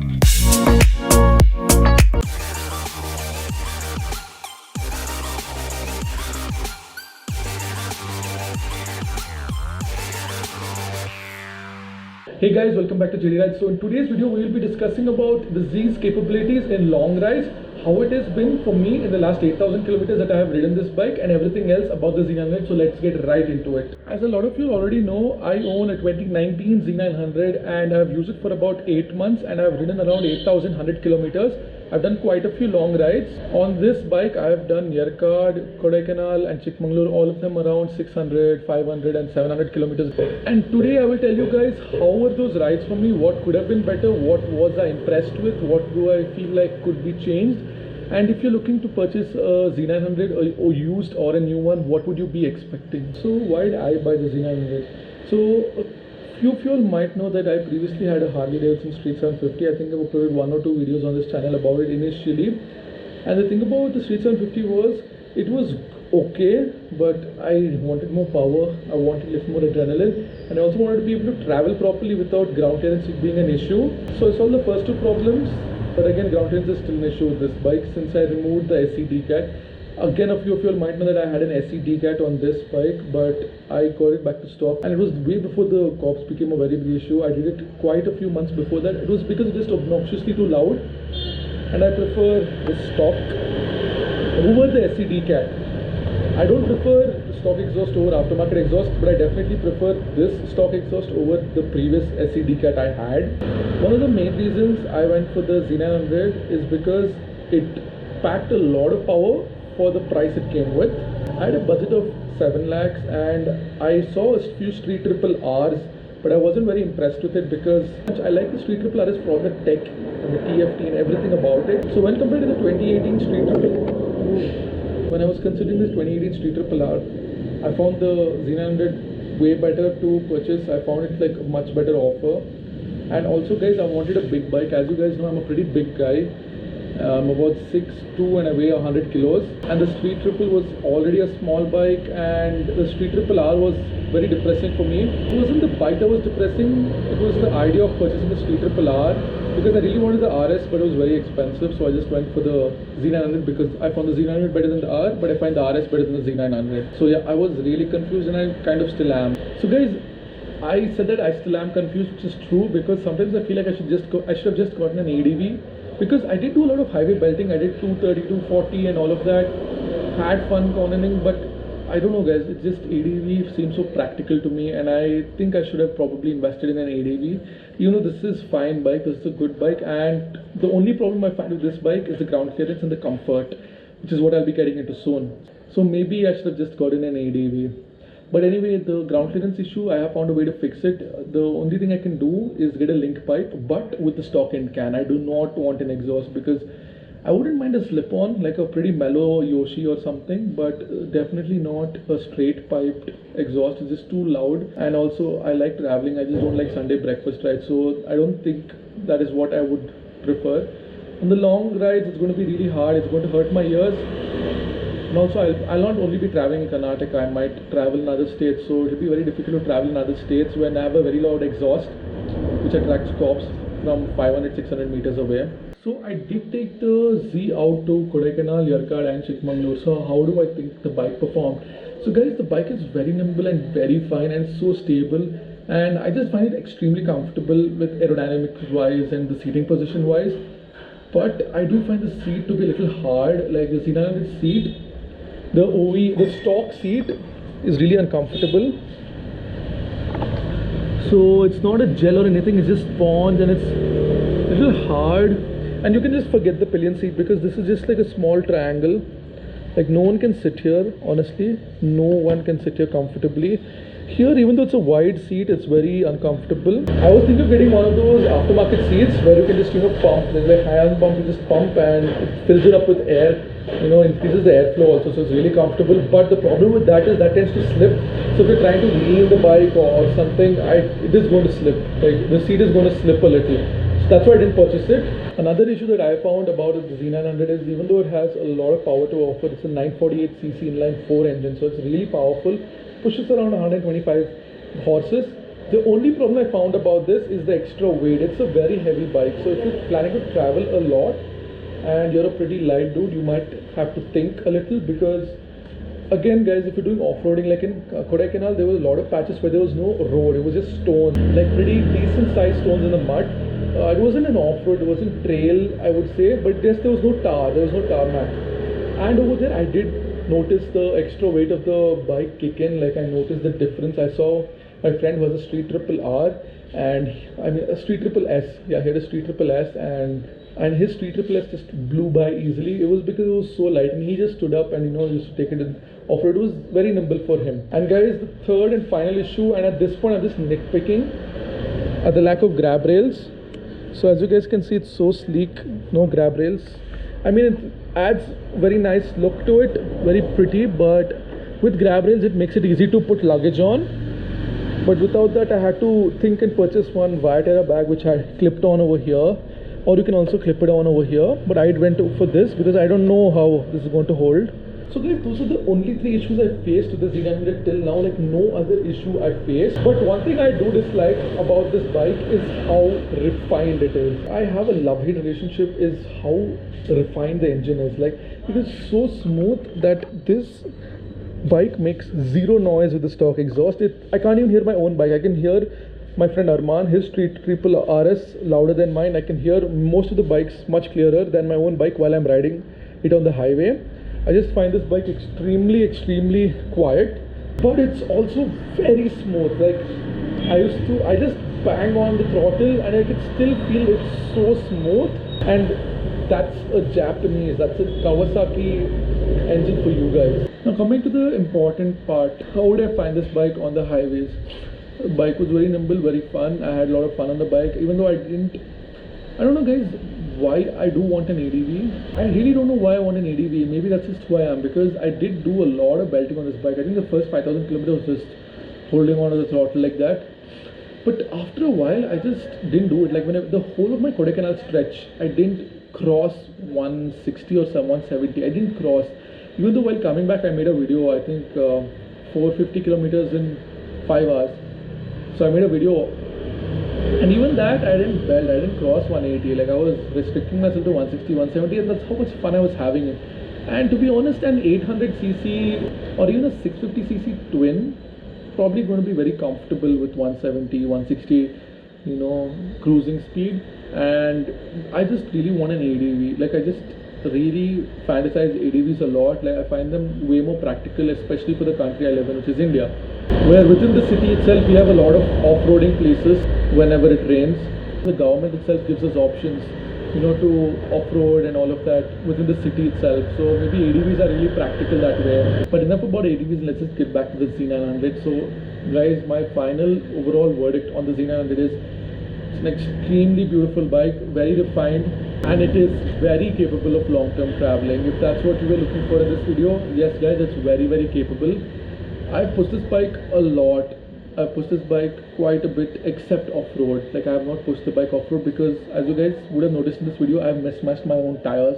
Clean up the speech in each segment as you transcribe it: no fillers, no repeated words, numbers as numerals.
Hey guys, welcome back to jdridesbiz. So in today's video we will be discussing about the Z's capabilities in long rides, how it has been for me in the last 8,000 kilometers that I have ridden this bike, and everything else about the Z900. So let's get right into it. As a lot of you already know, I own a 2019 Z900 and I have used it for about 8 months and I have ridden around 8,100 kilometers. I've done quite a few long rides. On this bike I have done Yercaud, Kodaikanal and Chikmagalur, all of them around 600, 500 and 700 kilometers. And today I will tell you guys how were those rides for me, what could have been better, what was I impressed with, what do I feel like could be changed. And if you're looking to purchase a Z900 or used or a new one, what would you be expecting? So why did I buy the Z900? So few of you all might know that I previously had a Harley Davidson Street 750. I think I've uploaded 1 or 2 videos on this channel about it initially. And the thing about the Street 750 was, it was okay, but I wanted more power, I wanted a little more adrenaline, and I also wanted to be able to travel properly without ground clearance being an issue. So I solved the first 2 problems, but again ground clearance is still an issue with this bike since I removed the SE decat. Again, a few of you all might know that I had an SE decat on this bike, but I got it back to stock, and it was way before the cops became a very big issue. I did it quite a few months before that. It was because it was just obnoxiously too loud, and I prefer the stock over the SE decat. I don't prefer stock exhaust over aftermarket exhaust, but I definitely prefer this stock exhaust over the previous SE decat I had. One of the main reasons I went for the Z900 is because it packed a lot of power for the price it came with. I had a budget of 7 lakhs and I saw a few Street Triple Rs, but I wasn't very impressed with it because I like the Street Triple RS for the tech and the TFT and everything about it. So when compared to the 2018 Street Triple, when I was considering this 2018 Street Triple R, I found the Z900 way better to purchase. I found it like a much better offer. And also guys, I wanted a big bike. As you guys know, I'm a pretty big guy. I'm about 6'2" and I weigh 100 kilos, and the Street Triple was already a small bike, and the Street Triple R was very depressing for me. It wasn't the bike that was depressing, it was the idea of purchasing the Street Triple R, because I really wanted the RS, but it was very expensive. So I just went for the Z900 because I found the Z900 better than the R, but I find the RS better than the Z900. So yeah, I was really confused, and I kind of still am. So guys, I said that I still am confused, which is true, because sometimes I feel like I should have just gotten an ADV. Because I did do a lot of highway belting, I did 230, 240 and all of that, had fun cornering, but I don't know guys, it's just ADV seems so practical to me, and I think I should have probably invested in an ADV. You know, this is fine bike, this is a good bike, and the only problem I find with this bike is the ground clearance and the comfort, which is what I'll be getting into soon. So maybe I should have just gotten an ADV. But anyway, the ground clearance issue, I have found a way to fix it. The only thing I can do is get a link pipe, but with the stock end can. I do not want an exhaust because I wouldn't mind a slip-on, like a pretty mellow Yoshi or something, but definitely not a straight piped exhaust. It's just too loud, and also I like traveling. I just don't like Sunday breakfast rides, so I don't think that is what I would prefer. On the long rides, it's going to be really hard. It's going to hurt my ears. And also, I'll not only be traveling in Karnataka, I might travel in other states, so it will be very difficult to travel in other states when I have a very loud exhaust which attracts cops from 500-600 meters away. So I did take the Z out to Kodaikanal, Yercaud and Chikmagalur. So how do I think the bike performed? So guys, the bike is very nimble and very fine and so stable, and I just find it extremely comfortable with aerodynamics wise and the seating position wise. But I do find the seat to be a little hard, like the Z900 seat. The stock seat is really uncomfortable. So it's not a gel or anything, it's just sponge, and it's a little hard. And you can just forget the pillion seat because this is just like a small triangle. Like no one can sit here, honestly. No one can sit here comfortably. Here, even though it's a wide seat, it's very uncomfortable. I was thinking of getting one of those aftermarket seats where you can just, pump. There's like high-end pump, you just pump and it fills it up with air. Increases the airflow also, so it's really comfortable. But the problem with that is that tends to slip. So if you're trying to lean the bike or something, it is going to slip. Like the seat is going to slip a little. So that's why I didn't purchase it. Another issue that I found about the Z900 is even though it has a lot of power to offer, it's a 948cc inline 4 engine, so it's really powerful. Pushes around 125 horses, The only problem I found about this is the extra weight. It's a very heavy bike, so if you're planning to travel a lot and you're a pretty light dude, you might have to think a little, because again guys, if you're doing off-roading like in Kodaikanal, there was a lot of patches where there was no road, it was just stone, like pretty decent sized stones in the mud. It wasn't an off-road, it wasn't trail I would say, but there was no tarmac. And over there I did notice the extra weight of the bike kick in. Like I noticed the difference. I saw my friend was a Street Triple R, and I mean a Street Triple S. Yeah, he had a Street Triple S, and his Street Triple S just blew by easily. It was because it was so light, and he just stood up and used to take it in off-road. It was very nimble for him. And guys, the third and final issue, and at this point I'm just nitpicking, at the lack of grab rails. So as you guys can see, it's so sleek, no grab rails. I mean, it adds very nice look to it, very pretty, but with grab rails it makes it easy to put luggage on. But without that, I had to think and purchase one Viterra bag which I clipped on over here, or you can also clip it on over here, but I went for this because I don't know how this is going to hold. So guys, those are the only 3 issues I faced with the Z900 till now. Like no other issue I faced. But one thing I do dislike about this bike is how refined it is. I have a love-hate relationship is how refined the engine is. Like it is so smooth that this bike makes zero noise with the stock exhaust. I can't even hear my own bike. I can hear my friend Arman, his Street Triple RS louder than mine. I can hear most of the bikes much clearer than my own bike while I'm riding it on the highway. I just find this bike extremely quiet, but it's also very smooth. Like I just bang on the throttle and I could still feel it's so smooth, and that's a Japanese, that's a Kawasaki engine for you guys. Now coming to the important part, how would I find this bike on the highways? The bike was very nimble, very fun. I had a lot of fun on the bike, even though I don't know guys why I do want an ADV. I really don't know why I want an ADV. Maybe that's just who I am, because I did do a lot of belting on this bike. I think the first 5,000 kilometers was just holding on to the throttle like that. But after a while, I just didn't do it. Like the whole of my Kodaikanal stretch, I didn't cross 160 or 170. I didn't cross. Even though while coming back, I made a video, I think 450 kilometers in 5 hours. So I made a video, and even that I didn't belt, I didn't cross 180. Like I was restricting myself to 160, 170, and that's how much fun I was having it. And to be honest, an 800cc or even a 650cc twin probably going to be very comfortable with 170, 160, cruising speed. And I just really want an ADV. Like I just really fantasize ADVs a lot. Like I find them way more practical, especially for the country I live in, which is India, where within the city itself we have a lot of off-roading places whenever it rains. The government itself gives us options, to off-road and all of that within the city itself. So maybe ADVs are really practical that way. But enough about ADVs, let's just get back to the Z900. So guys, my final overall verdict on the Z900 is it's an extremely beautiful bike, very refined, and it is very capable of long-term traveling. If that's what you were looking for in this video, yes guys, it's very capable. I've pushed this bike a lot. I've pushed this bike quite a bit, except off-road. Like I have not pushed the bike off-road because, as you guys would have noticed in this video, I've mismatched my own tires.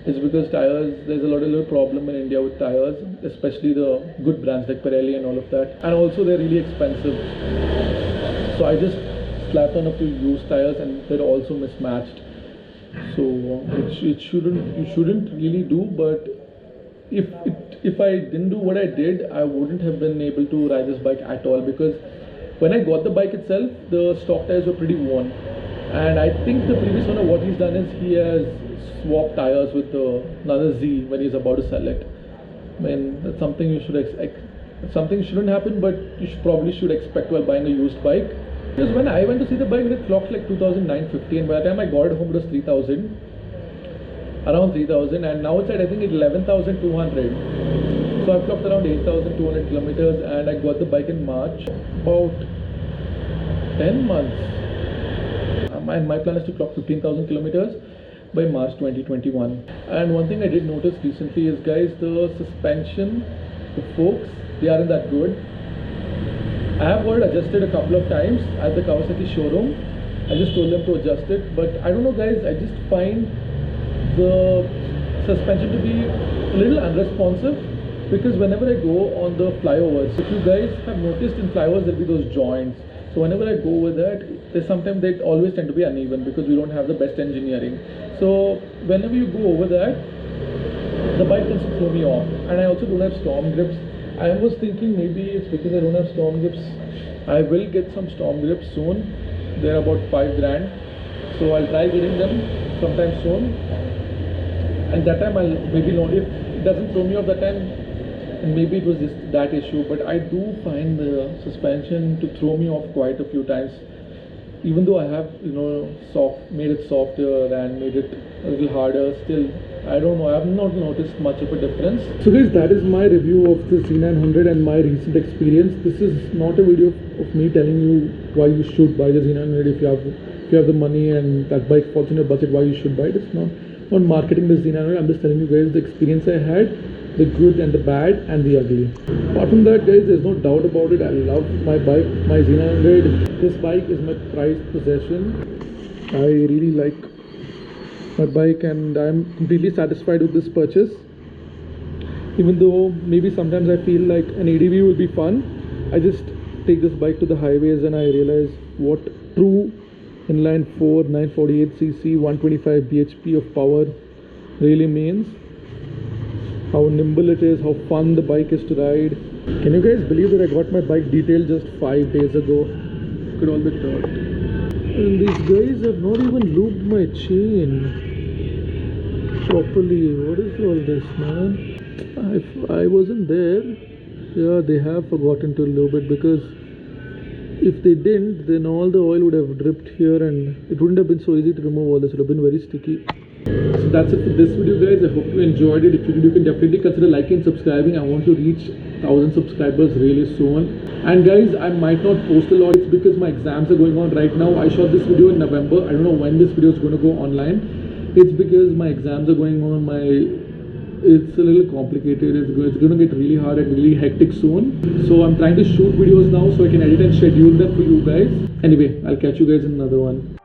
It's because tires, there's a little problem in India with tires, especially the good brands like Pirelli and all of that. And also they're really expensive. So I just slapped on a few used tires and they're also mismatched. So you shouldn't really do, but if I didn't do what I did, I wouldn't have been able to ride this bike at all, because when I got the bike itself, the stock tires were pretty worn, and I think the previous owner, what he's done is he has swapped tires with another Z when he's about to sell it. I mean, that's something you should something shouldn't happen, but you probably should expect while buying a used bike. Because when I went to see the bike, it clocked like 2,950, and by the time I got it home, it was 3,000. Around 3,000, and now it's at I think 11,200. So I've clocked around 8,200 kilometers, and I got the bike in March, about 10 months. My plan is to clock 15,000 kilometers by March 2021. And one thing I did notice recently is, guys, the suspension, the forks, they aren't that good. I have got it adjusted a couple of times at the Kawasaki showroom. I just told them to adjust it, but I don't know guys, I just find the suspension to be a little unresponsive, because whenever I go on the flyovers, if you guys have noticed in flyovers, there'll be those joints. So So whenever I go over that, there's sometimes they always tend to be uneven because we don't have the best engineering. So whenever you go over that, the bike tends to throw me off. And I also don't have storm grips. I was thinking maybe it's because I don't have storm grips. I will get some storm grips soon. They're about 5 grand. So I'll try getting them sometime soon. And that time I'll maybe know if it doesn't throw me off that time, and maybe it was just that issue. But I do find the suspension to throw me off quite a few times, even though I have made it softer and made it a little harder. Still, I don't know, I have not noticed much of a difference. So guys, that is my review of the Z900 and my recent experience. This is not a video of me telling you why you should buy the Z900. If you have the money and that bike falls in your budget, why you should buy it. It's not marketing the Z900. I'm just telling you guys the experience I had, the good and the bad and the ugly. Apart from that, guys, there's no doubt about it, I love my bike, my Z900. This bike is my prized possession. I really like my bike and I'm completely satisfied with this purchase. Even though maybe sometimes I feel like an ADV will be fun, I just take this bike to the highways and I realize what true inline 4 948cc 125 bhp of power really means. How nimble it is, how fun the bike is to ride. Can you guys believe that I got my bike detailed just 5 days ago? Look at all the dirt. And these guys have not even lubed my chain properly. What is all this, man? If I wasn't there, yeah, they have forgotten to lube it, because if they didn't, then all the oil would have dripped here and it wouldn't have been so easy to remove all this. It would have been very sticky. So that's it for this video, guys. I hope you enjoyed it. If you did, you can definitely consider liking and subscribing. I want to reach 1,000 subscribers really soon. And guys, I might not post a lot. It's because my exams are going on right now. I shot this video in November. I don't know when this video is going to go online. It's because my exams are going on. It's a little complicated. It's going to get really hard and really hectic soon. So I'm trying to shoot videos now so I can edit and schedule them for you guys. Anyway, I'll catch you guys in another one.